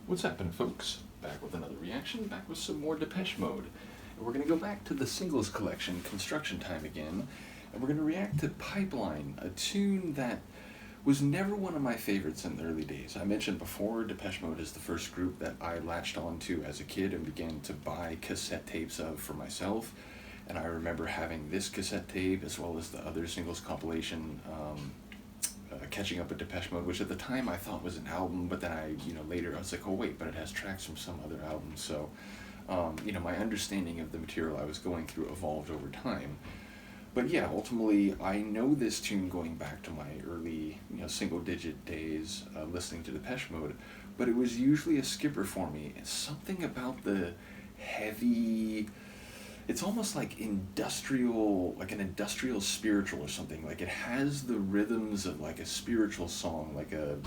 What's happening, folks? Back with another reaction, back with some more Depeche Mode. And we're going to go back to the singles collection, Construction Time again, and we're going to react to Pipeline, a tune that was never one of my favorites in the early days. I mentioned before, Depeche Mode is the first group that I latched onto as a kid and began to buy cassette tapes of for myself. And I remember having this cassette tape as well as the other singles compilation, Catching Up with Depeche Mode, which at the time I thought was an album, but then later I was like, oh wait, but it has tracks from some other album. So, my understanding of the material I was going through evolved over time. But yeah, ultimately, I know this tune going back to my early, single-digit days listening to Depeche Mode, but it was usually a skipper for me. It's something about the heavy, it's almost like industrial, like an industrial spiritual or something. Like it has the rhythms of like a spiritual song, like a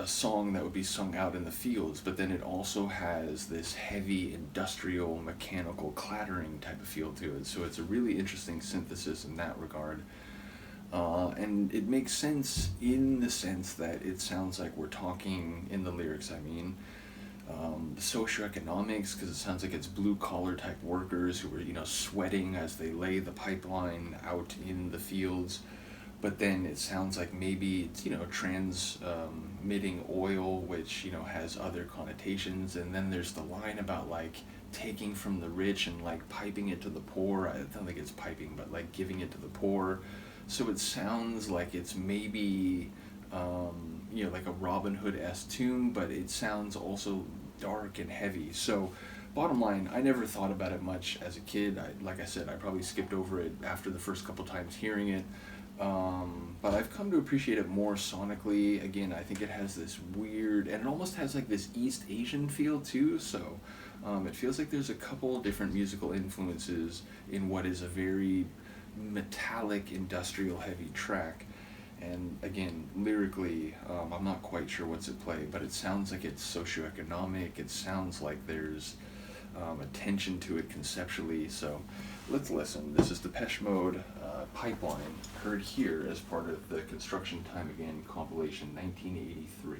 song that would be sung out in the fields, but then it also has this heavy industrial mechanical clattering type of feel to it. So it's a really interesting synthesis in that regard. And it makes sense in the sense that it sounds like we're talking in the lyrics, socioeconomics, because it sounds like it's blue-collar type workers who are, sweating as they lay the pipeline out in the fields. But then it sounds like maybe it's, transmitting oil, which, has other connotations. And then there's the line about, like, taking from the rich and, like, piping it to the poor. I don't think it's piping, but, like, giving it to the poor. So it sounds like it's maybe, like a Robin Hood-esque tune, but it sounds also dark and heavy. So bottom line, I never thought about it much as a kid. Like I said, I probably skipped over it after the first couple times hearing it. But I've come to appreciate it more sonically. Again, I think it has this weird, and it almost has like this East Asian feel too, so it feels like there's a couple different musical influences in what is a very metallic, industrial heavy track. And again, lyrically, I'm not quite sure what's at play, but it sounds like it's socioeconomic, it sounds like there's attention to it conceptually, so let's listen. This is Depeche Mode, Pipeline, heard here as part of the Construction Time Again compilation 1983.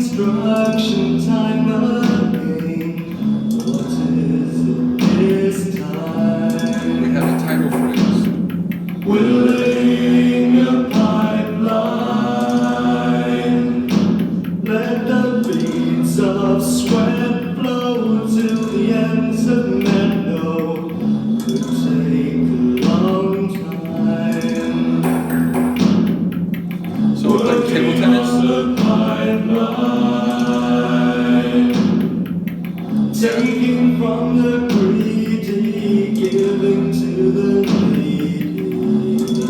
Construction time again. What is it this time? We have a title phrase. We're laying a pipeline. Let the beads of sweat flow to the ends of meadow. Could take a long time. So it's like table tennis? Taking from the greedy, giving to the needy.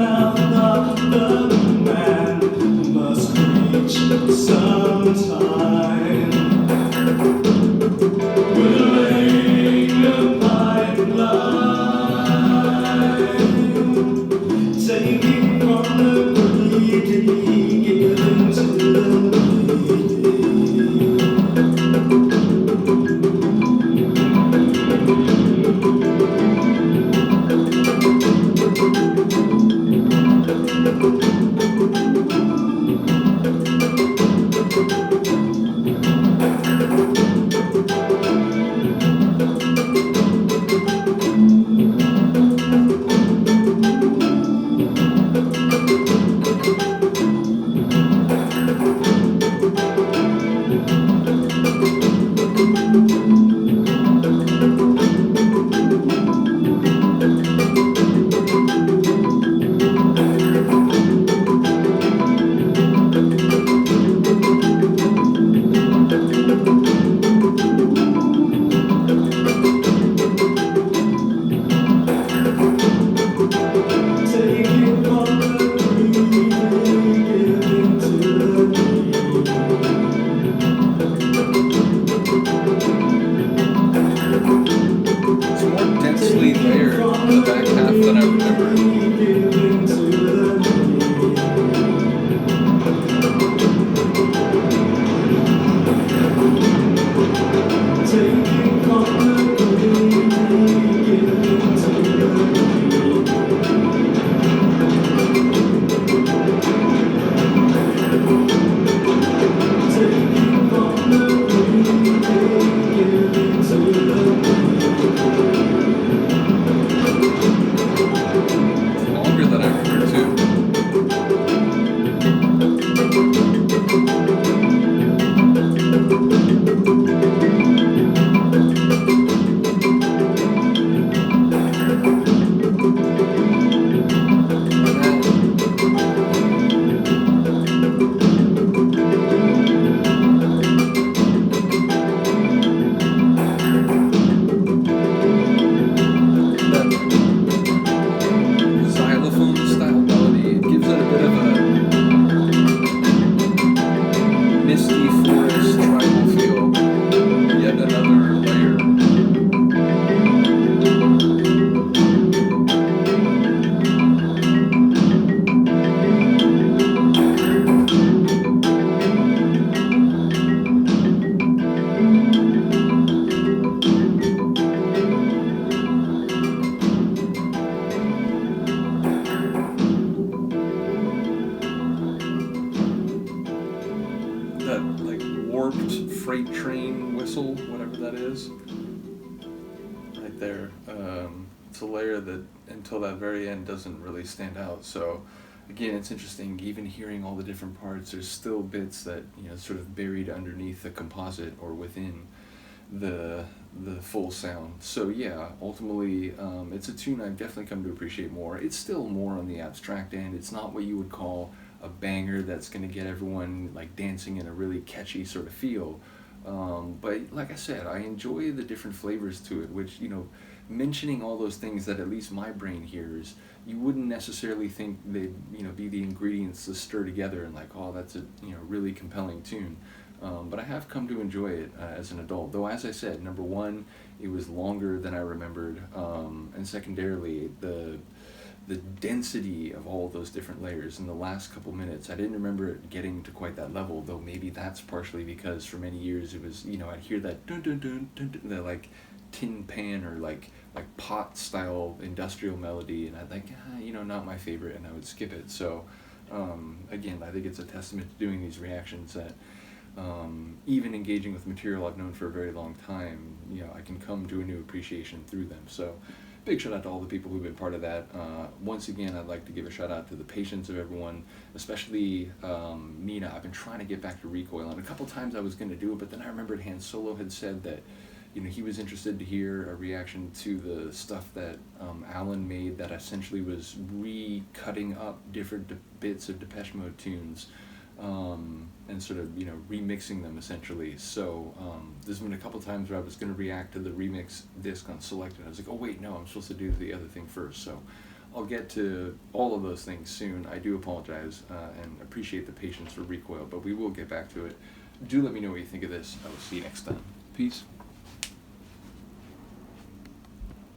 mouth of the man must reach sometime. We're laying a pipeline, taking from the greedy, giving to the needy. It's more densely layered the back half than I remember. Longer than I remember too. Xylophone style melody, it gives it a bit of a misty forest tribal feel. Yet another layer. That like warped freight train whistle, whatever that is, right there. It's a layer that until that very end doesn't really stand out. So again, it's interesting. Even hearing all the different parts, there's still bits that sort of buried underneath the composite or within the full sound. So yeah, ultimately, it's a tune I've definitely come to appreciate more. It's still more on the abstract end. It's not what you would call a banger that's going to get everyone like dancing in a really catchy sort of feel. But like I said, I enjoy the different flavors to it, which, mentioning all those things that at least my brain hears, you wouldn't necessarily think they'd, be the ingredients to stir together and like, oh, that's a, really compelling tune. But I have come to enjoy it as an adult. Though, as I said, number one, it was longer than I remembered, and secondarily, the density of all those different layers in the last couple minutes, I didn't remember it getting to quite that level. Though maybe that's partially because for many years it was, I'd hear that dun dun dun dun, dun the like tin pan or like pot style industrial melody, and I'd like, not my favorite, and I would skip it. So again, I think it's a testament to doing these reactions that even engaging with material I've known for a very long time, I can come to a new appreciation through them. So big shout out to all the people who've been part of that. Once again, I'd like to give a shout out to the patience of everyone, especially Nina. I've been trying to get back to Recoil, and a couple times I was going to do it, but then I remembered Han Solo had said that he was interested to hear a reaction to the stuff that Alan made that essentially was re-cutting up different bits of Depeche Mode tunes and sort of, remixing them essentially. So there's been a couple times where I was going to react to the remix disc on Selected. I was like, oh wait, no, I'm supposed to do the other thing first. So I'll get to all of those things soon. I do apologize and appreciate the patience for Recoil, but we will get back to it. Do let me know what you think of this. I will see you next time. Peace.